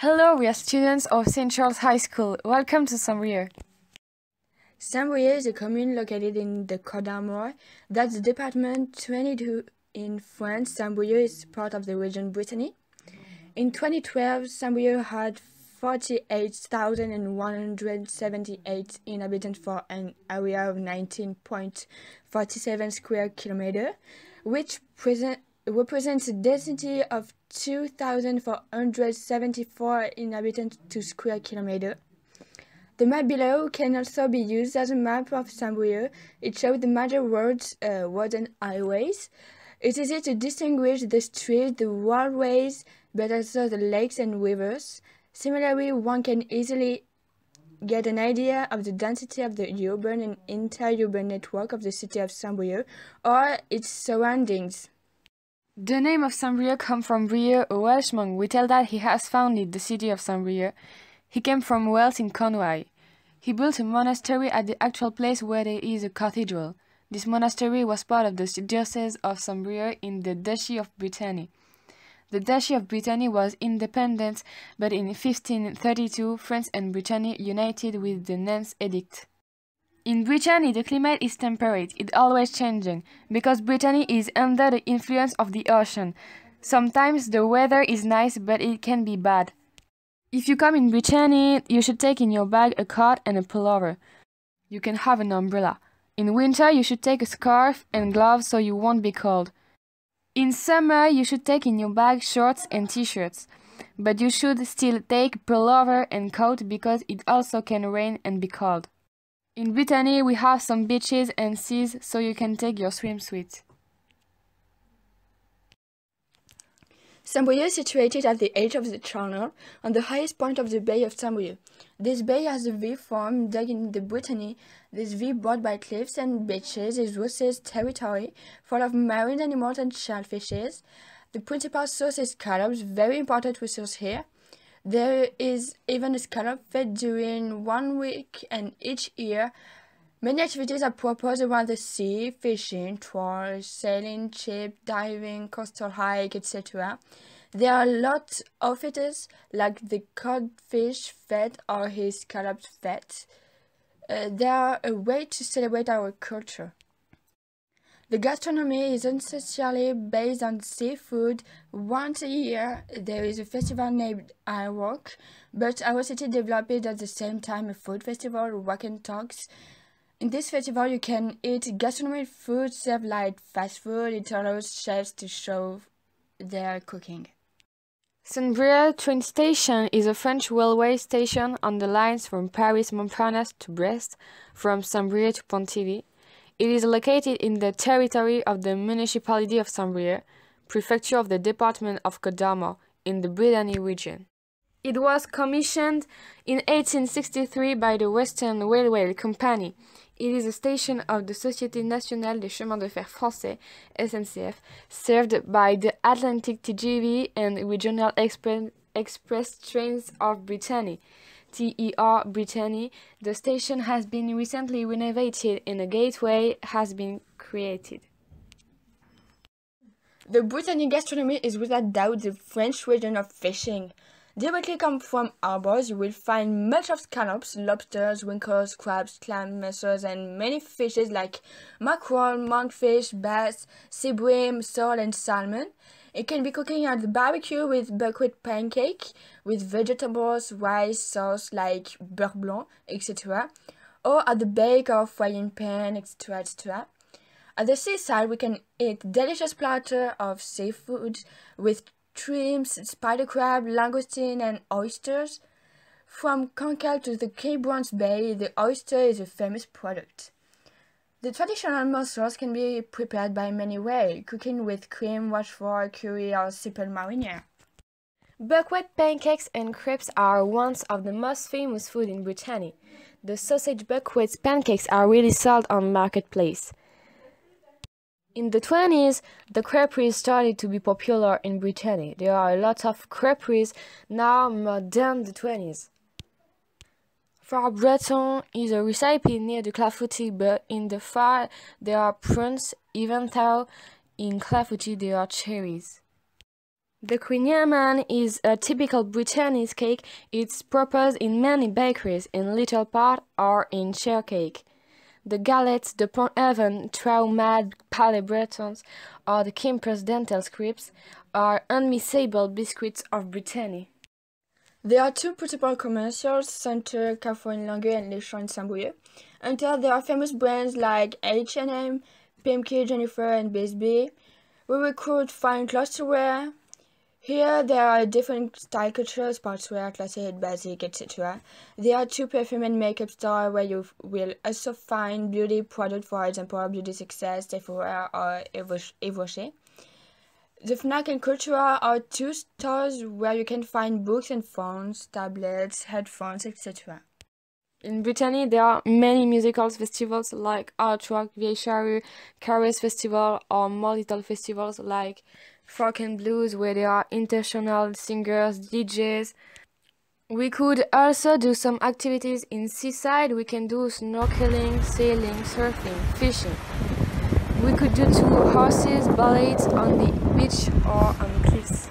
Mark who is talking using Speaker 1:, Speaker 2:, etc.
Speaker 1: Hello, we are students of St. Charles High School. Welcome to Saint-Brieuc.
Speaker 2: Saint-Brieuc is a commune located in the Côte d'Armor. That's the department 22 in France. Saint-Brieuc is part of the region Brittany. In 2012, Saint-Brieuc had 48,178 inhabitants for an area of 19.47 square kilometers, which represents a density of 2,474 inhabitants to square kilometer. The map below can also be used as a map of Saint-Brieuc. It shows the major roads and highways. It's easy to distinguish the streets, the waterways, but also the lakes and rivers. Similarly, one can easily get an idea of the density of the urban and inter-urban network of the city of Saint-Brieuc or its surroundings.
Speaker 1: The name of Saint-Brieuc comes from Brieuc, a Welsh monk. We tell that he has founded the city of Saint-Brieuc. He came from Wales in Cornwall. He built a monastery at the actual place where there is a cathedral. This monastery was part of the diocese of Saint-Brieuc in the Duchy of Brittany. The Duchy of Brittany was independent, but in 1532 France and Brittany united with the Nantes Edict. In Brittany, the climate is temperate, it's always changing, because Brittany is under the influence of the ocean. Sometimes the weather is nice, but it can be bad. If you come in Brittany, you should take in your bag a coat and a pullover. You can have an umbrella. In winter, you should take a scarf and gloves so you won't be cold. In summer, you should take in your bag shorts and t-shirts. But you should still take pullover and coat because it also can rain and be cold. In Brittany, we have some beaches and seas, so you can take your swimsuit.
Speaker 2: Saint-Brieuc is situated at the edge of the channel, on the highest point of the Bay of Saint-Brieuc. This bay has a V form dug in the Brittany. This V, brought by cliffs and beaches, is Rousseau's territory, full of marine animals and shellfishes. The principal source is scallops, very important resource here. There is even a scallop fed during 1 week, and each year many activities are proposed around the sea: fishing, tours, sailing, ship, diving, coastal hike, etc. There are lots of fetes like the codfish fete or his scallop fete. They are a way to celebrate our culture. The gastronomy is essentially based on seafood. Once a year, there is a festival named iWalk, but our city developed at the same time a food festival, Walk and Talks. In this festival, you can eat gastronomic food served like fast food. It allows chefs to show their cooking.
Speaker 1: Saint-Brieuc train station is a French railway station on the lines from Paris-Montparnasse to Brest, from Saint-Brieuc to Pontivy. It is located in the territory of the municipality of Saint-Brieuc, prefecture of the department of Côte d'Armor, in the Brittany region. It was commissioned in 1863 by the Western Railway Company. It is a station of the Société Nationale des Chemins de Fer Français, SNCF, served by the Atlantic TGV and Regional Express trains of Brittany. TER Brittany. The station has been recently renovated and a gateway has been created.
Speaker 2: The Brittany gastronomy is without doubt the French region of fishing. Directly come from harbors, you will find much of scallops, lobsters, winkles, crabs, clams, mussels, and many fishes like mackerel, monkfish, bass, sea bream, sole, and salmon. It can be cooking at the barbecue with buckwheat pancake, with vegetables, rice, sauce like beurre blanc, etc. Or at the bake or frying pan, etc. etc. At the seaside, we can eat delicious platter of seafood with shrimps, spider crab, langoustine, and oysters. From Cancale to the Cape Browns Bay, the oyster is a famous product. The traditional mussels can be prepared by many ways, cooking with cream, rochefort, curry, or simple marinière.
Speaker 1: Buckwheat pancakes and crepes are one of the most famous food in Brittany. The sausage buckwheat pancakes are really sold on marketplace. In the 20s, the creperies started to be popular in Brittany. There are a lot of creperies now more than the 20s. Far Breton is a recipe near the Clafouty, but in the far there are prunes, even though in Clafouty there are cherries. The Queen is a typical Brittany's cake. It's proposed in many bakeries, in little pot or in share cake. The galettes, the Pont-Aven, Traumad, Palais Bretons, or the Kemper's dental scripts are unmissable biscuits of Brittany.
Speaker 2: There are two principal commercials, Centre, Carrefour in Langueux and Les Champs in Saint-Brieuc. Until there are famous brands like H&M, Pimkie, Jennifer and Bisbee. We recruit fine clothes to wear. Here there are different style cultures, sportswear, classic, basic, etc. There are two perfume and makeup stores where you will also find beauty products, for example, Beauty Success, Sephora or Yves Rocher. The Fnac and Cultura are two stores where you can find books and phones, tablets, headphones, etc.
Speaker 1: In Brittany, there are many musical festivals like Art Rock, Vieille Charrue, Carrés Festival, or more little festivals like Folk and Blues, where there are international singers, DJs. We could also do some activities in seaside. We can do snorkeling, sailing, surfing, fishing. We could do 2 horses, ballets on the beach or on cliffs.